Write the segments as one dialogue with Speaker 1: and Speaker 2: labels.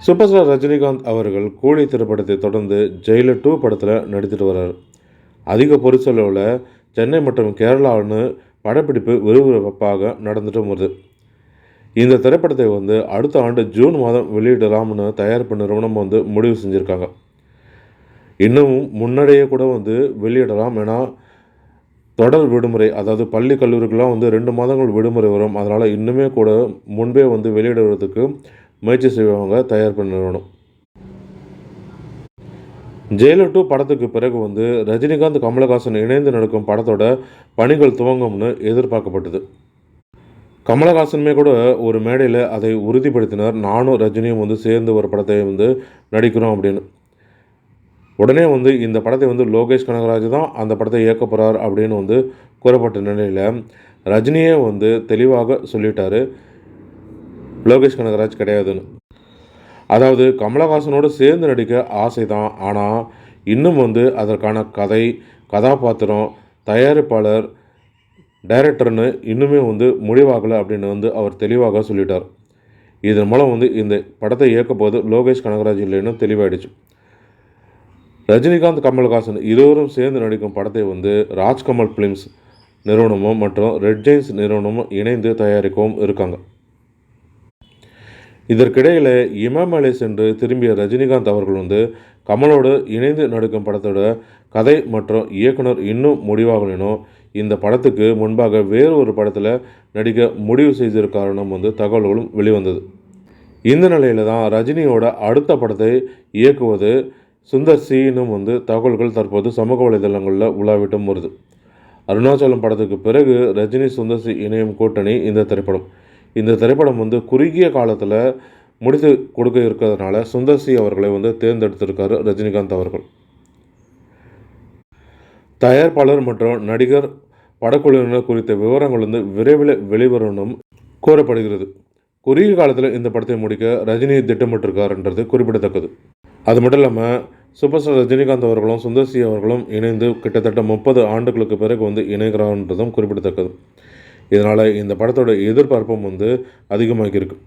Speaker 1: Super star Rajinikanth அவர்கள் கூலி திரைப்படத்தை தொடர்ந்து ஜெயிலர் 2 படத்தில் நடித்துட்டு வர்றார். அதிக பொருட்செலவில் சென்னை மற்றும் கேரளான்னு படப்பிடிப்பு விறுவிறுப்பாக நடந்துட்டு வருது. இந்த திரைப்படத்தை அடுத்த ஆண்டு ஜூன் மாதம் வெளியிடலாம்னு தயாரிப்பு நிறுவனம் முடிவு செஞ்சுருக்காங்க. இன்னும் முன்னாடியே கூட வெளியிடலாம். ஏன்னா தொடர் விடுமுறை, அதாவது பள்ளி கல்லூரிக்கெலாம் 2 மாதங்கள் விடுமுறை வரும். அதனால் இன்னுமே கூட முன்பே வெளியிடுவதற்கு முயற்சி செய்வாங்க தயாரிப்பு நிறுவனம். ஜெயிலர் 2 படத்துக்கு பிறகு ரஜினிகாந்த் கமலஹாசன் இணைந்து நடிக்கும் படத்தோட பணிகள் துவங்கும்னு எதிர்பார்க்கப்பட்டது. கமலஹாசனுமே கூட ஒரு மேடையில் அதை உறுதிப்படுத்தினார். நானும் ரஜினியும் சேர்ந்து ஒரு படத்தை நடிக்கிறோம் அப்படின்னு. உடனே இந்த படத்தை லோகேஷ் கனகராஜ் தான் அந்த படத்தை இயக்க போகிறார் அப்படின்னு கூறப்பட்ட நிலையில் ரஜினியே தெளிவாக சொல்லிட்டார், லோகேஷ் கனகராஜ் கிடையாதுன்னு. அதாவது கமலஹாசனோடு சேர்ந்து நடிக்க ஆசை தான், ஆனால் இன்னும் அதற்கான கதை, கதாபாத்திரம், தயாரிப்பாளர், டைரக்டர்னு இன்னுமே முடிவாகலை அப்படின்னு அவர் தெளிவாக சொல்லிட்டார். இதன் மூலம் இந்த படத்தை இயக்கப்போது லோகேஷ் கனகராஜ் இல்லைன்னு தெளிவாயிடுச்சு. ரஜினிகாந்த் கமல்ஹாசன் இருவரும் சேர்ந்து நடிக்கும் படத்தை ராஜ்கமல் ஃபிலிம்ஸ் நிறுவனமும் மற்றும் ரெட் ஜெயின்ஸ் நிறுவனமும் இணைந்து தயாரிக்கவும் இருக்காங்க. இதற்கிடையில் இமயமலை சென்று திரும்பிய ரஜினிகாந்த் அவர்கள் கமலோடு இணைந்து நடிக்கும் படத்தோட கதை மற்றும் இயக்குனர் இன்னும் முடிவாகணும். இந்த படத்துக்கு முன்பாக வேறு ஒரு படத்தில் நடிக்க முடிவு செய்திருக்காருன்னு தகவல்களும் வெளிவந்தது. இந்த நிலையில் தான் ரஜினியோட அடுத்த படத்தை இயக்குவது சுந்தர் சின்னும் தகவல்கள் தற்போது சமூக வலைதளங்களில் உலாவிட்டும் வருது. அருணாச்சலம் படத்துக்கு பிறகு ரஜினி சுந்தர் சி இணையும் கூட்டணி இந்த திரைப்படம். இந்த திரைப்படம் குறுகிய காலத்தில் முடித்து கொடுக்க இருக்கிறதுனால சுந்தர் சி அவர்களை தேர்ந்தெடுத்திருக்காரு ரஜினிகாந்த் அவர்கள். தயாரிப்பாளர் மற்றும் நடிகர் படக்குழுவினர் குறித்த விவரங்கள் விரைவில் வெளிவரணும் கோரப்படுகிறது. குறுகிய காலத்தில் இந்த படத்தை முடிக்க ரஜினி திட்டமிட்டிருக்காருன்றது குறிப்பிடத்தக்கது. அது மட்டும் இல்லாமல் சூப்பர் ஸ்டார் ரஜினிகாந்த் அவர்களும் சுந்தர் சி அவர்களும் இணைந்து கிட்டத்தட்ட 30 ஆண்டுகளுக்கு பிறகு இணைகிறார்ன்றதும் குறிப்பிடத்தக்கது. இதனால் இந்த படத்தோட எதிர்பார்ப்பும் அதிகமாகியிருக்கு.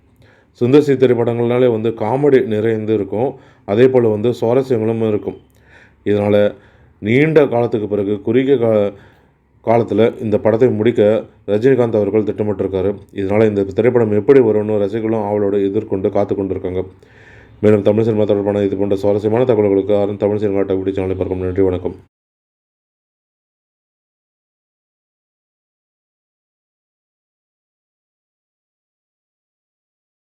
Speaker 1: சுந்தர் சி திரைப்படங்கள்னாலே காமெடி நிறைந்து இருக்கும், அதே போல் சுவாரஸ்யங்களும் இருக்கும். இதனால் நீண்ட காலத்துக்கு பிறகு குறுகிய காலத்தில் இந்த படத்தை முடிக்க ரஜினிகாந்த் அவர்கள் திட்டமிட்டிருக்காரு. இதனால் இந்த திரைப்படம் எப்படி வரும்னு ரசிகர்களும் அவளோட எதிர்கொண்டு காத்து கொண்டிருக்காங்க. மேலும் தமிழ் சினிமா தொடர்பான இது போன்ற சுவாரஸ்யமான தகவல்களுக்கு தமிழ் சினிமா டிவி சேனலை பார்க்கும். நன்றி, வணக்கம்.